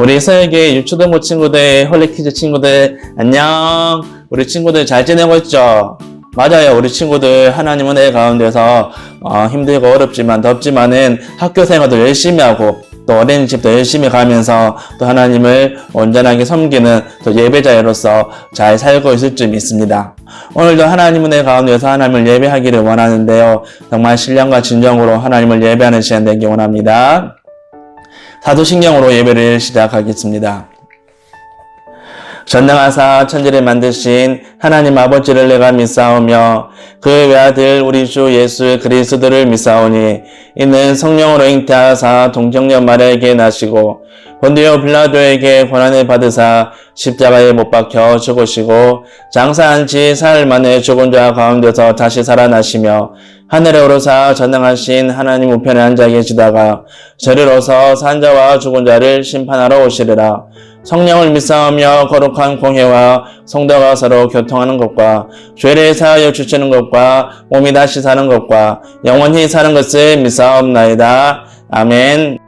우리 서예계 유초등부 친구들, 홀리키즈 친구들, 안녕. 우리 친구들 잘 지내고 있죠? 맞아요. 우리 친구들 하나님 은혜 가운데서 힘들고 어렵지만 덥지만은 학교 생활도 열심히 하고 또 어린이집도 열심히 가면서 또 하나님을 온전하게 섬기는 또 예배자로서 잘 살고 있을 줄 믿습니다. 오늘도 하나님 은혜 가운데서 하나님을 예배하기를 원하는데요. 정말 신령과 진정으로 하나님을 예배하는 시간 되기 원합니다. 사도신경으로 예배를 시작하겠습니다. 전능하사 천지를 만드신 하나님 아버지를 내가 믿사오며 그의 외아들 우리 주 예수 그리스도를 믿사오니 이는 성령으로 잉태하사 동정녀 마리아에게 나시고 본디오 빌라도에게 고난을 받으사 십자가에 못 박혀 죽으시고 장사한 지 사흘 만에 죽은 자 가운데서 다시 살아나시며 하늘에 오르사 전능하신 하나님 우편에 앉아 계시다가 저리로서 산 자와 죽은 자를 심판하러 오시리라. 성령을 믿사오며 거룩한 공회와 성도가 서로 교통하는 것과 죄를 사하여 주시는 것과 몸이 다시 사는 것과 영원히 사는 것을 믿사옵나이다. 아멘.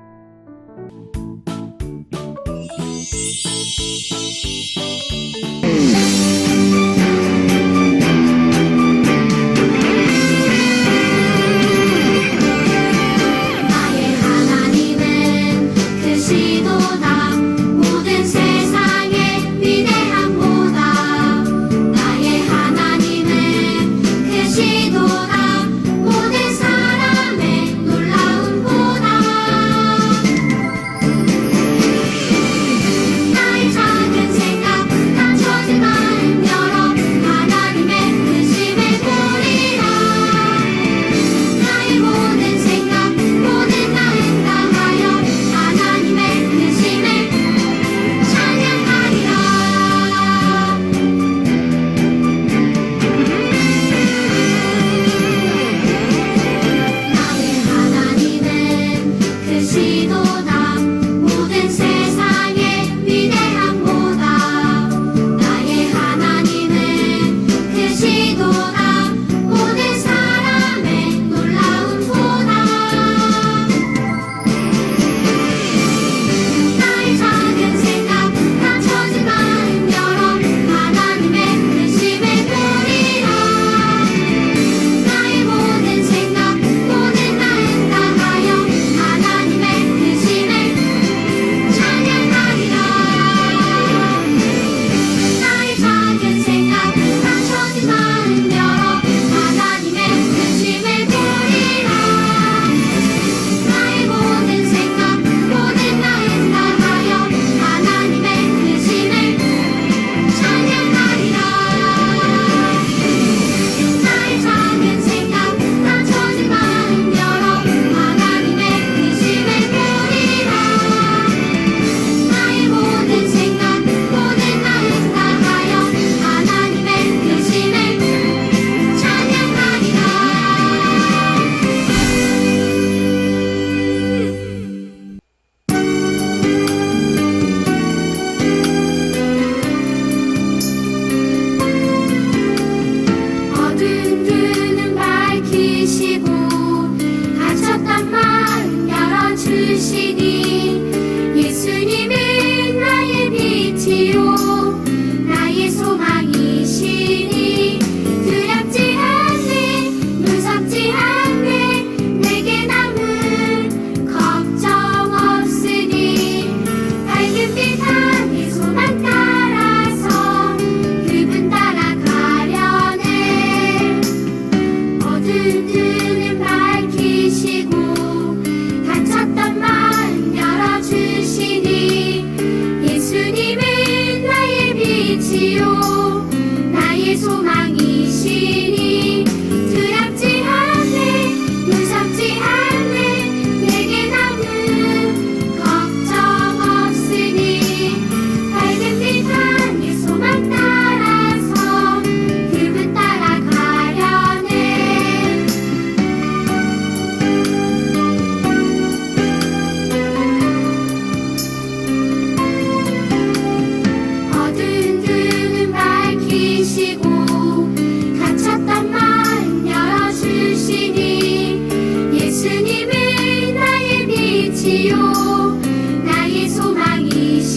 주시오 나의 소망이시오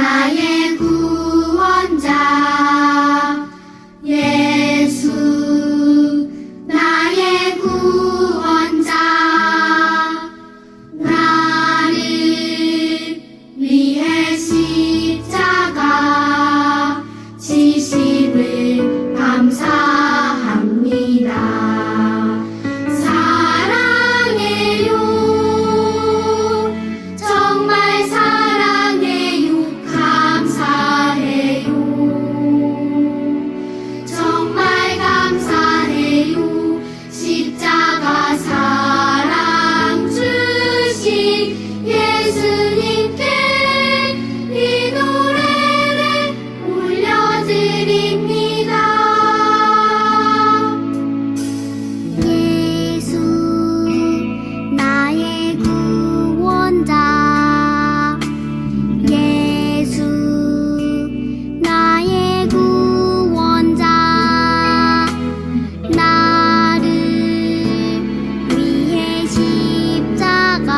나의 구원자 예수 나의 구원자 나를 위해 십자가 지심을 감사합니다. 사랑해요 정말 사랑해요 감사해요 정말 감사해요 십자가 사랑 주신 예수님께 이 노래를 올려드립니다. 예수 나의 구원자 예수 나의 구원자 나를 위해 십자가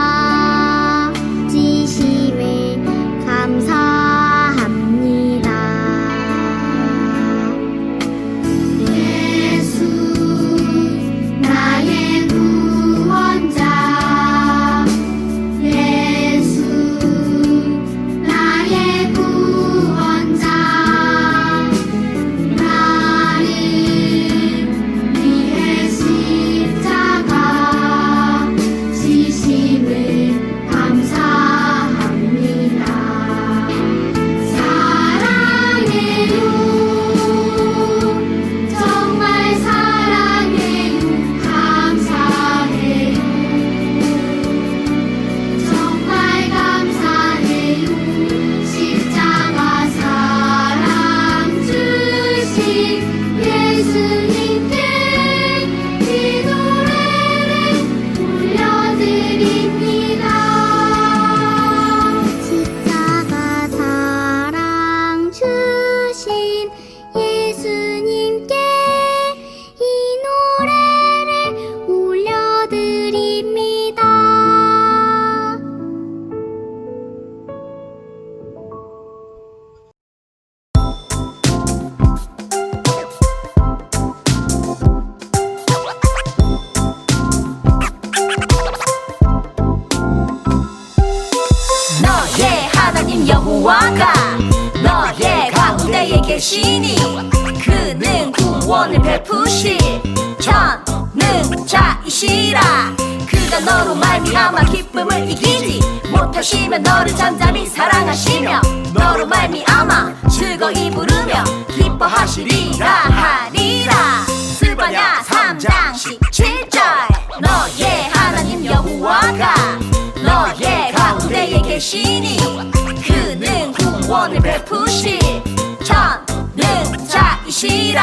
지심에 감사합니다. 예수 나의 구원자 예수 나의 구원자 나를 위해 십자가 지심을 감사합니다. 사랑해요 정말 사랑해요 감사해요 정말 감사해요 십자가 사랑 주신 예수님께 이 노래를 올려드립니다. 십자가 사랑 주신 예수님께 이 노래를 올려드립니다. 너의 하나님 여호와가 너의 가운데에 계시니 그는 구원을 베푸실 전능자이시라. 그가 너로 말미암아 기쁨을 이기지 못하시면 너를 잠잠히 사랑하시며 너로 말미암아 즐거이 부르며 기뻐하시리라 하리라. 스바냐 3장 17절. 너의 하나님 여호와가 너의 가운데에 계시니 그는 구원을 베푸실 전능자이시라.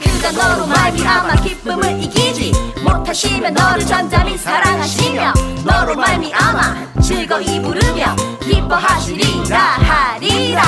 그가 너로 말미암아 기쁨을 이기지 못하시면 너를 잠잠히 사랑하시며 너로 말미암아 즐거이 부르며 기뻐하시리라 하리라.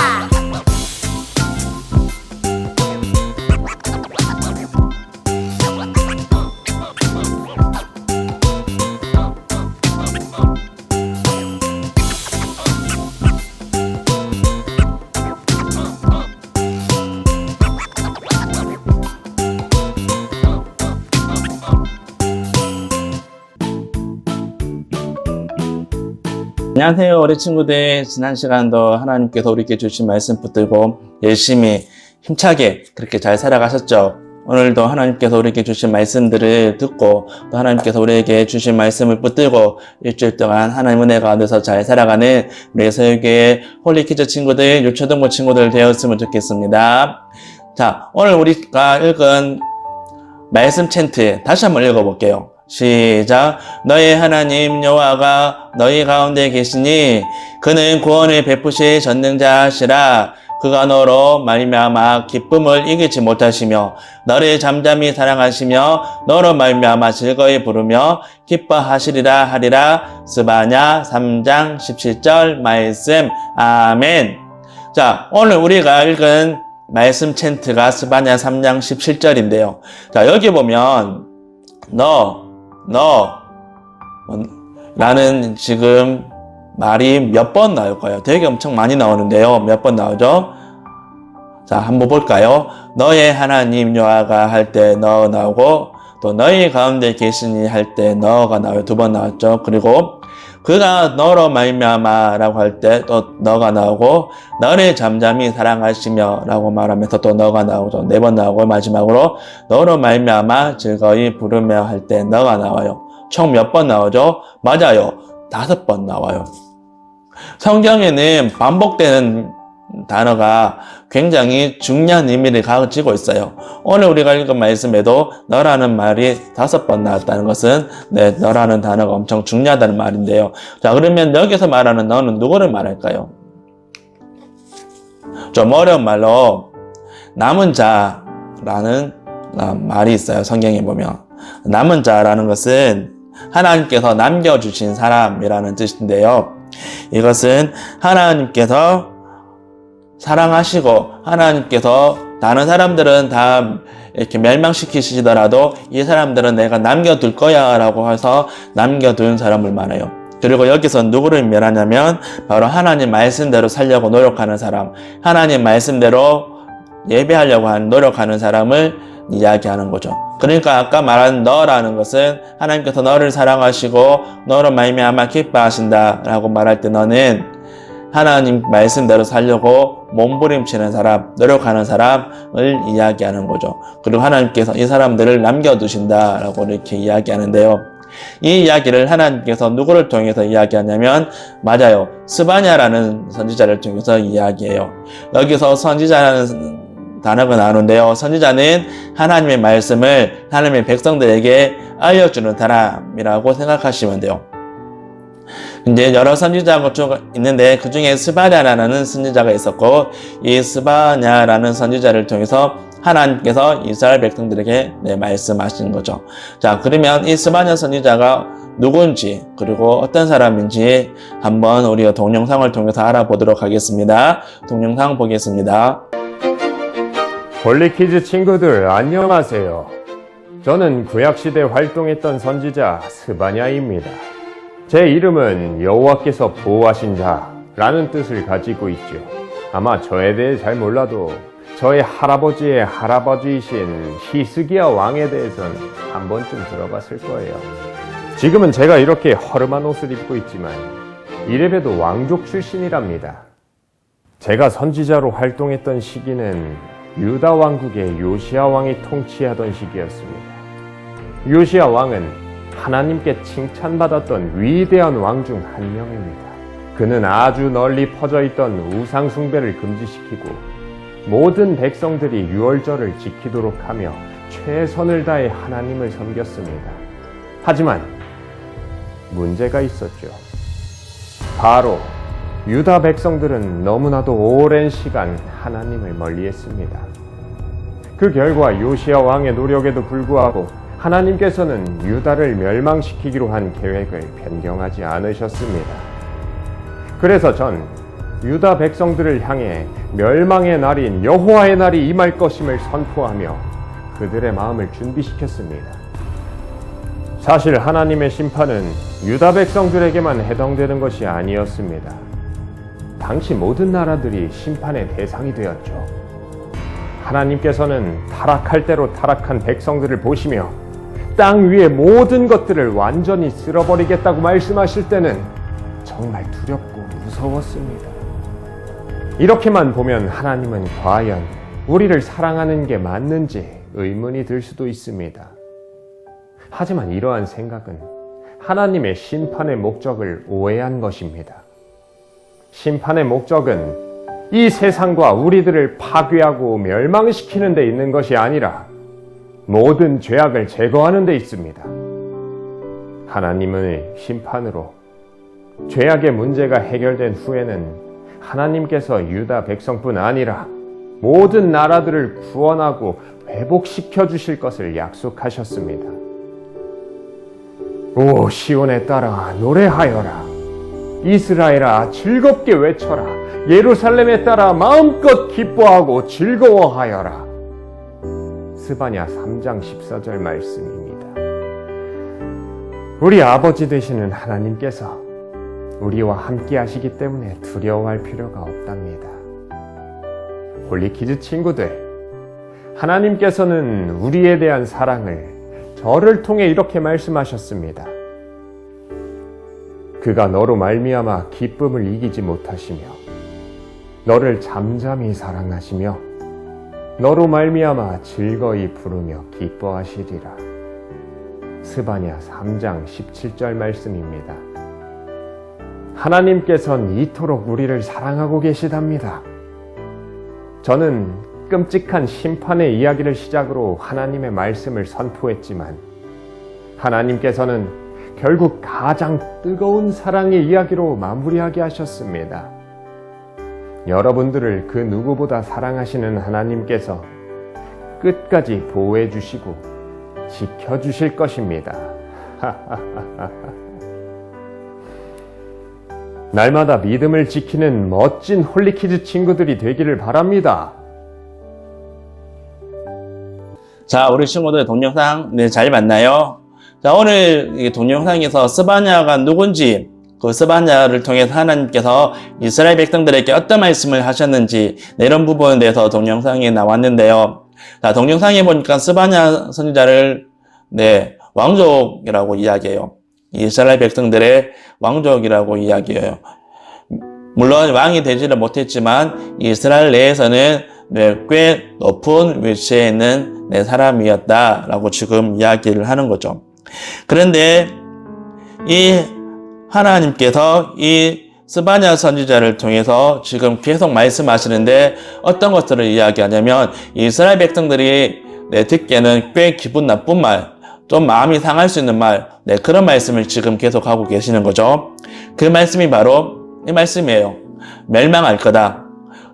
안녕하세요 우리 친구들. 지난 시간도 하나님께서 우리에게 주신 말씀 붙들고 열심히 힘차게 그렇게 잘 살아가셨죠. 오늘도 하나님께서 우리에게 주신 말씀들을 듣고 또 하나님께서 우리에게 주신 말씀을 붙들고 일주일 동안 하나님 은혜 가운데서 잘 살아가는 우리 서울교회 홀리키즈 친구들, 유초등부 친구들 되었으면 좋겠습니다. 자, 오늘 우리가 읽은 말씀 챈트 다시 한번 읽어볼게요. 시작. 너희 하나님 여호와가 너희 가운데 계시니 그는 구원을 베푸실 전능자시라. 그가 너로 말미암아 기쁨을 이기지 못하시며 너를 잠잠히 사랑하시며 너로 말미암아 즐거이 부르며 기뻐하시리라 하리라. 스바냐 3장 17절 말씀. 아멘. 자, 오늘 우리가 읽은 말씀 챈트가 스바냐 3장 17절인데요. 자, 여기 보면 라는 지금 말이 몇 번 나올 거예요. 되게 엄청 많이 나오는데요. 몇 번 나오죠? 자, 한번 볼까요? 너의 하나님 여호와가 할 때 너 나오고, 또 너희 가운데 계시니 할 때 너가 나와요. 2번 나왔죠. 그리고 그가 너로 말미암아 라고 할 때 또 너가 나오고, 너를 잠잠히 사랑하시며 라고 말하면서 또 너가 나오죠. 4번 나오고, 마지막으로 너로 말미암아 즐거이 부르며 할 때 너가 나와요. 총 몇 번 나오죠? 맞아요. 5번 나와요. 성경에는 반복되는 단어가 굉장히 중요한 의미를 가지고 있어요. 오늘 우리가 읽은 말씀에도 너라는 말이 5번 나왔다는 것은 너라는 단어가 엄청 중요하다는 말인데요. 자, 그러면 여기서 말하는 너는 누구를 말할까요? 좀 어려운 말로 남은 자라는 말이 있어요. 성경에 보면 남은 자라는 것은 하나님께서 남겨주신 사람이라는 뜻인데요. 이것은 하나님께서 사랑하시고 하나님께서 다른 사람들은 다 이렇게 멸망시키시더라도 이 사람들은 내가 남겨둘 거야 라고 해서 남겨둔 사람을 말해요. 그리고 여기서 누구를 말하냐면 바로 하나님 말씀대로 살려고 노력하는 사람, 하나님 말씀대로 예배하려고 노력하는 사람을 이야기하는 거죠. 그러니까 아까 말한 너라는 것은 하나님께서 너를 사랑하시고 너로 말미암아 기뻐하신다 라고 말할 때 너는 하나님 말씀대로 살려고 몸부림치는 사람, 노력하는 사람을 이야기하는 거죠. 그리고 하나님께서 이 사람들을 남겨두신다 라고 이렇게 이야기하는데요. 이 이야기를 하나님께서 누구를 통해서 이야기하냐면 맞아요. 스바냐라는 선지자를 통해서 이야기해요. 여기서 선지자라는 단어가 나오는데요. 선지자는 하나님의 말씀을 하나님의 백성들에게 알려주는 사람이라고 생각하시면 돼요. 이제 여러 선지자가 있는데 그 중에 스바냐라는 선지자가 있었고 이 스바냐라는 선지자를 통해서 하나님께서 이스라엘 백성들에게 말씀하신 거죠. 자, 그러면 이 스바냐 선지자가 누군지 그리고 어떤 사람인지 한번 우리가 동영상을 통해서 알아보도록 하겠습니다. 동영상 보겠습니다. 홀리키즈 친구들 안녕하세요. 저는 구약시대 활동했던 선지자 스바냐입니다. 제 이름은 여호와께서 보호하신 자라는 뜻을 가지고 있죠. 아마 저에 대해 잘 몰라도 저의 할아버지의 할아버지이신 히스기야 왕에 대해서는 한 번쯤 들어봤을 거예요. 지금은 제가 이렇게 허름한 옷을 입고 있지만 이래봬도 왕족 출신이랍니다. 제가 선지자로 활동했던 시기는 유다 왕국의 요시야 왕이 통치하던 시기였습니다. 요시야 왕은 하나님께 칭찬받았던 위대한 왕 중 한 명입니다. 그는 아주 널리 퍼져 있던 우상 숭배를 금지시키고 모든 백성들이 유월절을 지키도록 하며 최선을 다해 하나님을 섬겼습니다. 하지만 문제가 있었죠. 바로 유다 백성들은 너무나도 오랜 시간 하나님을 멀리했습니다. 그 결과 요시야 왕의 노력에도 불구하고 하나님께서는 유다를 멸망시키기로 한 계획을 변경하지 않으셨습니다. 그래서 전 유다 백성들을 향해 멸망의 날인 여호와의 날이 임할 것임을 선포하며 그들의 마음을 준비시켰습니다. 사실 하나님의 심판은 유다 백성들에게만 해당되는 것이 아니었습니다. 당시 모든 나라들이 심판의 대상이 되었죠. 하나님께서는 타락할 대로 타락한 백성들을 보시며 땅 위의 모든 것들을 완전히 쓸어버리겠다고 말씀하실 때는 정말 두렵고 무서웠습니다. 이렇게만 보면 하나님은 과연 우리를 사랑하는 게 맞는지 의문이 들 수도 있습니다. 하지만 이러한 생각은 하나님의 심판의 목적을 오해한 것입니다. 심판의 목적은 이 세상과 우리들을 파괴하고 멸망시키는 데 있는 것이 아니라 모든 죄악을 제거하는 데 있습니다. 하나님의 심판으로 죄악의 문제가 해결된 후에는 하나님께서 유다 백성뿐 아니라 모든 나라들을 구원하고 회복시켜 주실 것을 약속하셨습니다. 오 시온에 따라 노래하여라. 이스라엘아 즐겁게 외쳐라. 예루살렘에 따라 마음껏 기뻐하고 즐거워하여라. 스바냐 3장 14절 말씀입니다. 우리 아버지 되시는 하나님께서 우리와 함께 하시기 때문에 두려워할 필요가 없답니다. 홀리키즈 친구들, 하나님께서는 우리에 대한 사랑을 저를 통해 이렇게 말씀하셨습니다. 그가 너로 말미암아 기쁨을 이기지 못하시며 너를 잠잠히 사랑하시며 너로 말미암아 즐거이 부르며 기뻐하시리라. 스바냐 3장 17절 말씀입니다. 하나님께서는 이토록 우리를 사랑하고 계시답니다. 저는 끔찍한 심판의 이야기를 시작으로 하나님의 말씀을 선포했지만 하나님께서는 결국 가장 뜨거운 사랑의 이야기로 마무리하게 하셨습니다. 여러분들을 그 누구보다 사랑하시는 하나님께서 끝까지 보호해 주시고 지켜주실 것입니다. 날마다 믿음을 지키는 멋진 홀리키즈 친구들이 되기를 바랍니다. 자, 우리 친구들 동영상 잘 봤나요? 자, 오늘 이 동영상에서 스바냐가 누군지, 그 스바냐를 통해서 하나님께서 이스라엘 백성들에게 어떤 말씀을 하셨는지, 이런 부분에 대해서 동영상이 나왔는데요. 자, 동영상에 보니까 스바냐 선지자를 왕족이라고 이야기해요. 이스라엘 백성들의 왕족이라고 이야기해요. 물론 왕이 되지를 못했지만 이스라엘 내에서는 꽤 높은 위치에 있는 사람이었다라고 지금 이야기를 하는 거죠. 그런데 이 하나님께서 이 스바냐 선지자를 통해서 지금 계속 말씀하시는데 어떤 것들을 이야기하냐면 이스라엘 백성들이 듣기에는 꽤 기분 나쁜 말, 좀 마음이 상할 수 있는 말, 그런 말씀을 지금 계속 하고 계시는 거죠. 그 말씀이 바로 이 말씀이에요. 멸망할 거다.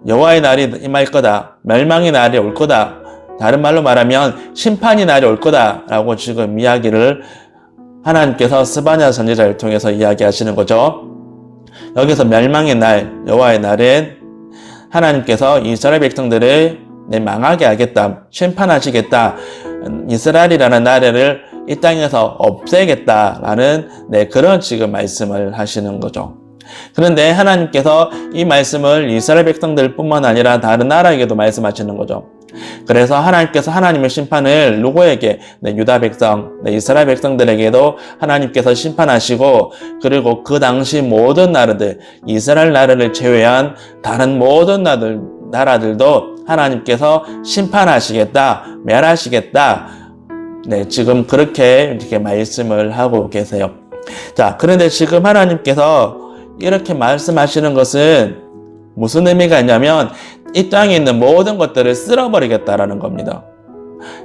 여호와의 날이 임할 거다. 멸망의 날이 올 거다. 다른 말로 말하면 심판의 날이 올 거다라고 지금 이야기를 하나님께서 스바냐 선지자를 통해서 이야기하시는 거죠. 여기서 멸망의 날, 여호와의 날은 하나님께서 이스라엘 백성들을 망하게 하겠다, 심판하시겠다, 이스라엘이라는 나라를 이 땅에서 없애겠다라는 그런 지금 말씀을 하시는 거죠. 그런데 하나님께서 이 말씀을 이스라엘 백성들 뿐만 아니라 다른 나라에게도 말씀하시는 거죠. 그래서 하나님께서 하나님의 심판을 누구에게? 유다 백성, 이스라엘 백성들에게도 하나님께서 심판하시고, 그리고 그 당시 모든 나라들, 이스라엘 나라를 제외한 다른 모든 나라들도 하나님께서 심판하시겠다, 멸하시겠다. 지금 그렇게 이렇게 말씀을 하고 계세요. 자, 그런데 지금 하나님께서 이렇게 말씀하시는 것은 무슨 의미가 있냐면 이 땅에 있는 모든 것들을 쓸어버리겠다라는 겁니다.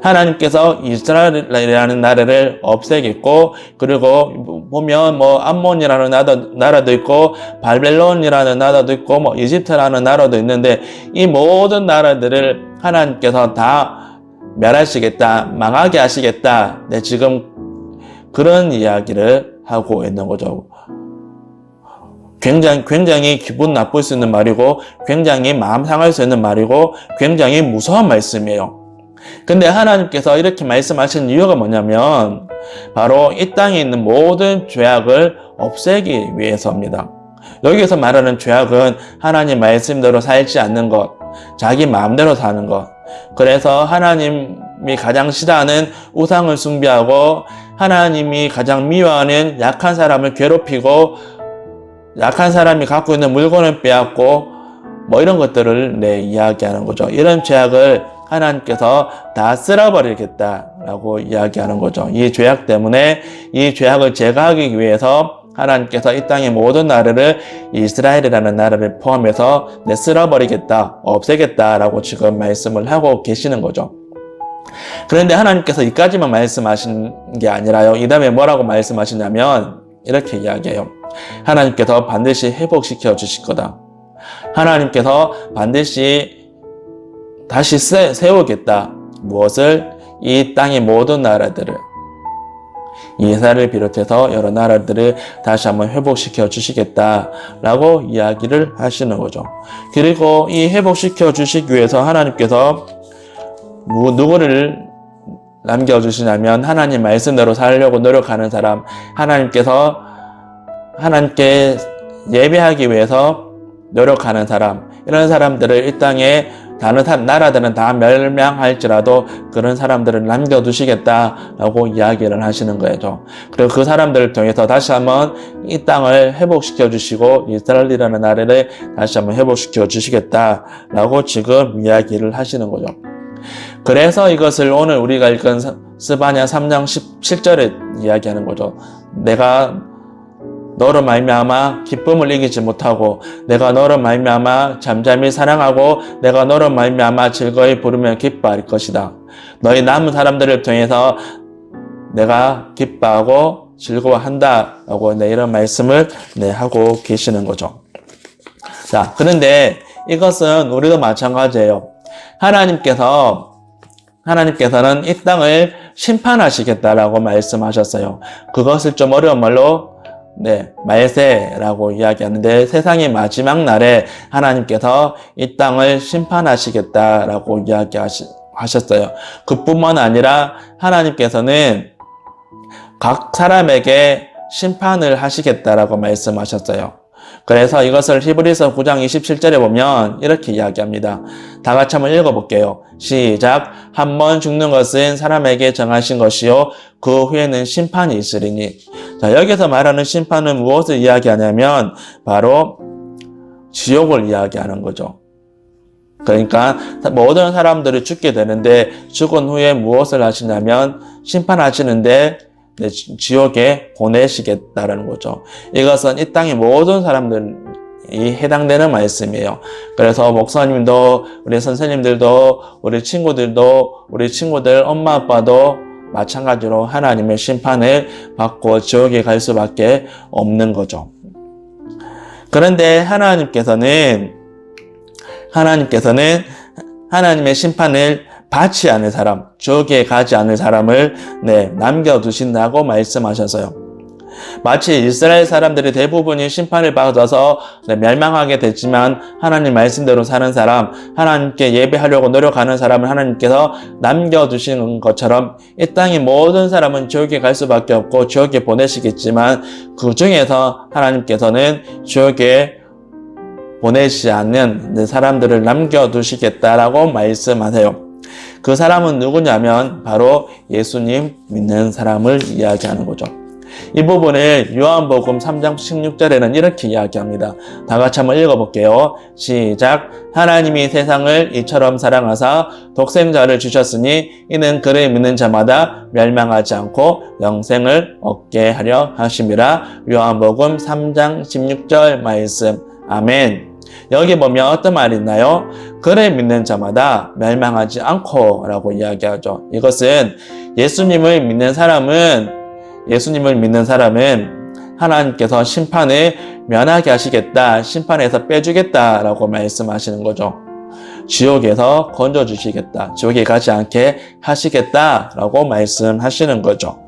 하나님께서 이스라엘이라는 나라를 없애겠고, 그리고 보면 암몬이라는 나라도 있고, 바벨론이라는 나라도 있고, 이집트라는 나라도 있는데 이 모든 나라들을 하나님께서 다 멸하시겠다, 망하게 하시겠다. 지금 그런 이야기를 하고 있는 거죠. 굉장히 기분 나쁠 수 있는 말이고, 굉장히 마음 상할 수 있는 말이고, 굉장히 무서운 말씀이에요. 근데 하나님께서 이렇게 말씀하신 이유가 뭐냐면 바로 이 땅에 있는 모든 죄악을 없애기 위해서입니다. 여기서 말하는 죄악은 하나님 말씀대로 살지 않는 것, 자기 마음대로 사는 것, 그래서 하나님이 가장 싫어하는 우상을 숭배하고 하나님이 가장 미워하는 약한 사람을 괴롭히고 약한 사람이 갖고 있는 물건을 빼앗고 이런 것들을 이야기하는 거죠. 이런 죄악을 하나님께서 다 쓸어버리겠다라고 이야기하는 거죠. 이 죄악 때문에 이 죄악을 제거하기 위해서 하나님께서 이 땅의 모든 나라를 이스라엘이라는 나라를 포함해서 쓸어버리겠다, 없애겠다라고 지금 말씀을 하고 계시는 거죠. 그런데 하나님께서 이까지만 말씀하신 게 아니라요. 이 다음에 뭐라고 말씀하시냐면 이렇게 이야기해요. 하나님께서 반드시 회복시켜 주실 거다. 하나님께서 반드시 다시 세우겠다. 무엇을? 이 땅의 모든 나라들을, 이스라엘을 비롯해서 여러 나라들을 다시 한번 회복시켜 주시겠다라고 이야기를 하시는 거죠. 그리고 이 회복시켜 주시기 위해서 하나님께서 누구를 남겨주시냐면 하나님 말씀대로 살려고 노력하는 사람, 하나님께 예배하기 위해서 노력하는 사람, 이런 사람들을 이 땅에 다른 나라들은 다 멸망할지라도 그런 사람들을 남겨두시겠다라고 이야기를 하시는 거예요. 그리고 그 사람들을 통해서 다시 한번 이 땅을 회복시켜 주시고 이스라엘이라는 나라를 다시 한번 회복시켜 주시겠다라고 지금 이야기를 하시는 거죠. 그래서 이것을 오늘 우리가 읽은 스바냐 3장 17절에 이야기하는 거죠. 내가 너로 말미암아 기쁨을 이기지 못하고 내가 너로 말미암아 잠잠히 사랑하고 내가 너로 말미암아 즐거이 부르며 기뻐할 것이다. 너희 남은 사람들을 통해서 내가 기뻐하고 즐거워한다라고 이런 말씀을 하고 계시는 거죠. 자, 그런데 이것은 우리도 마찬가지예요. 하나님께서는 이 땅을 심판하시겠다라고 말씀하셨어요. 그것을 좀 어려운 말로 말세라고 이야기하는데 세상의 마지막 날에 하나님께서 이 땅을 심판하시겠다라고 이야기하셨어요. 그뿐만 아니라 하나님께서는 각 사람에게 심판을 하시겠다라고 말씀하셨어요. 그래서 이것을 히브리서 9장 27절에 보면 이렇게 이야기합니다. 다 같이 한번 읽어볼게요. 시작. 한 번 죽는 것은 사람에게 정하신 것이요 그 후에는 심판이 있으리니. 자, 여기서 말하는 심판은 무엇을 이야기하냐면 바로 지옥을 이야기하는 거죠. 그러니까 모든 사람들이 죽게 되는데 죽은 후에 무엇을 하시냐면 심판하시는데 지옥에 보내시겠다라는 거죠. 이것은 이 땅의 모든 사람들이 해당되는 말씀이에요. 그래서 목사님도 우리 선생님들도 우리 친구들 엄마 아빠도 마찬가지로 하나님의 심판을 받고 지옥에 갈 수밖에 없는 거죠. 그런데 하나님께서는 하나님의 심판을 받지 않을 사람, 지옥에 가지 않을 사람을 남겨두신다고 말씀하셔서요. 마치 이스라엘 사람들이 대부분이 심판을 받아서 멸망하게 됐지만 하나님 말씀대로 사는 사람, 하나님께 예배하려고 노력하는 사람을 하나님께서 남겨두시는 것처럼 이 땅의 모든 사람은 지옥에 갈 수밖에 없고 지옥에 보내시겠지만 그 중에서 하나님께서는 지옥에 보내시지 않는 사람들을 남겨두시겠다라고 말씀하세요. 그 사람은 누구냐면 바로 예수님 믿는 사람을 이야기하는 거죠. 이 부분을 요한복음 3장 16절에는 이렇게 이야기합니다. 다 같이 한번 읽어볼게요. 시작. 하나님이 세상을 이처럼 사랑하사 독생자를 주셨으니 이는 그를 믿는 자마다 멸망하지 않고 영생을 얻게 하려 하심이라. 요한복음 3장 16절 말씀. 아멘. 여기 보면 어떤 말이 있나요? 그를 믿는 자마다 멸망하지 않고 라고 이야기하죠. 이것은 예수님을 믿는 사람은 하나님께서 심판을 면하게 하시겠다, 심판에서 빼주겠다라고 말씀하시는 거죠. 지옥에서 건져주시겠다, 지옥에 가지 않게 하시겠다라고 말씀하시는 거죠.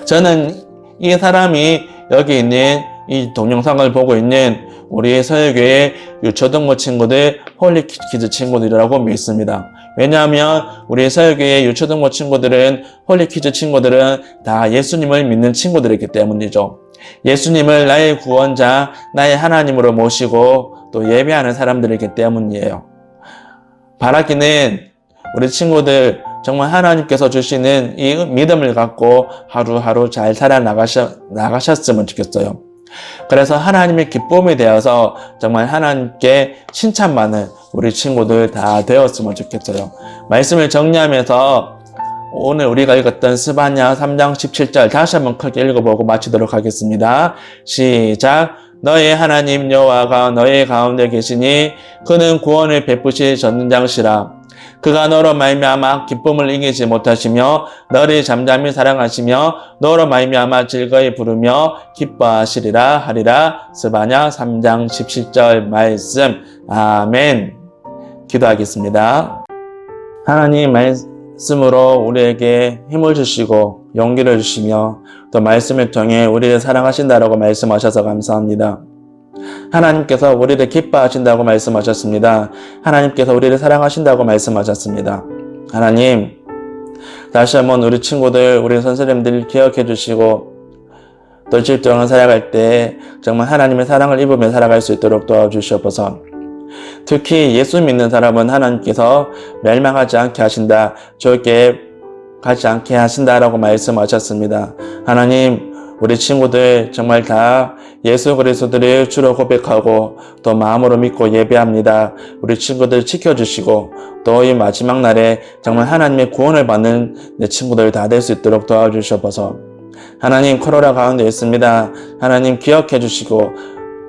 저는 이 사람이 여기 있는 이 동영상을 보고 있는 우리 서울교회 유초등부 친구들, 홀리키즈 친구들이라고 믿습니다. 왜냐하면 우리 서울교회 유초등부 친구들은, 홀리키즈 친구들은 다 예수님을 믿는 친구들이기 때문이죠. 예수님을 나의 구원자, 나의 하나님으로 모시고 또 예배하는 사람들이기 때문이에요. 바라기는 우리 친구들 정말 하나님께서 주시는 이 믿음을 갖고 하루하루 잘 살아나가셨으면 좋겠어요. 그래서 하나님의 기쁨이 되어서 정말 하나님께 칭찬받는 우리 친구들 다 되었으면 좋겠어요. 말씀을 정리하면서 오늘 우리가 읽었던 스바냐 3장 17절 다시 한번 크게 읽어보고 마치도록 하겠습니다. 시작. 너의 하나님 여호와가 너의 가운데 계시니 그는 구원을 베푸실 전능자시라. 그가 너로 말미암아 기쁨을 이기지 못하시며 너를 잠잠히 사랑하시며 너로 말미암아 즐거이 부르며 기뻐하시리라 하리라. 스바냐 3장 17절 말씀. 아멘. 기도하겠습니다. 하나님 말씀으로 우리에게 힘을 주시고 용기를 주시며 또 말씀을 통해 우리를 사랑하신다라고 말씀하셔서 감사합니다. 하나님께서 우리를 기뻐하신다고 말씀하셨습니다. 하나님께서 우리를 사랑하신다고 말씀하셨습니다. 하나님, 다시 한번 우리 친구들, 우리 선생님들 기억해 주시고 또 집중을 살아갈 때 정말 하나님의 사랑을 입으며 살아갈 수 있도록 도와주시옵소서. 특히 예수 믿는 사람은 하나님께서 멸망하지 않게 하신다, 죽게 가지 않게 하신다라고 말씀하셨습니다. 하나님, 우리 친구들 정말 다 예수 그리스도를 주로 고백하고 또 마음으로 믿고 예배합니다. 우리 친구들 지켜주시고 또 이 마지막 날에 정말 하나님의 구원을 받는 내 친구들 다 될 수 있도록 도와주셔서 하나님, 코로나 가운데 있습니다. 하나님 기억해 주시고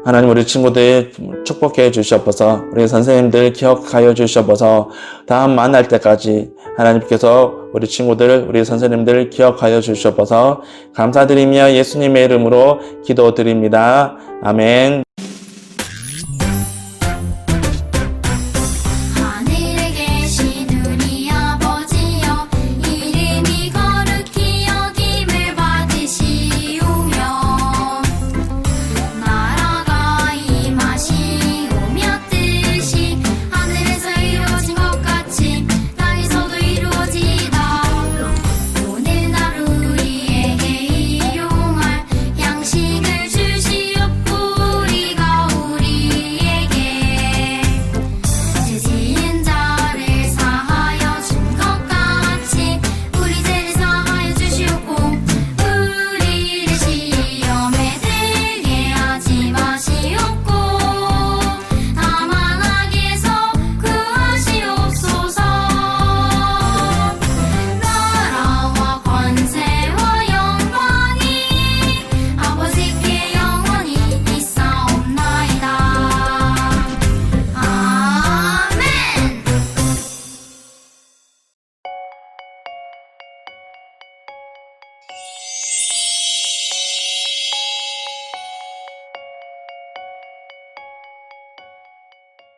하나님 우리 친구들 축복해 주시옵소서. 우리 선생님들 기억하여 주시옵소서. 다음 만날 때까지 하나님께서 우리 친구들, 우리 선생님들 기억하여 주시옵소서. 감사드리며 예수님의 이름으로 기도드립니다. 아멘.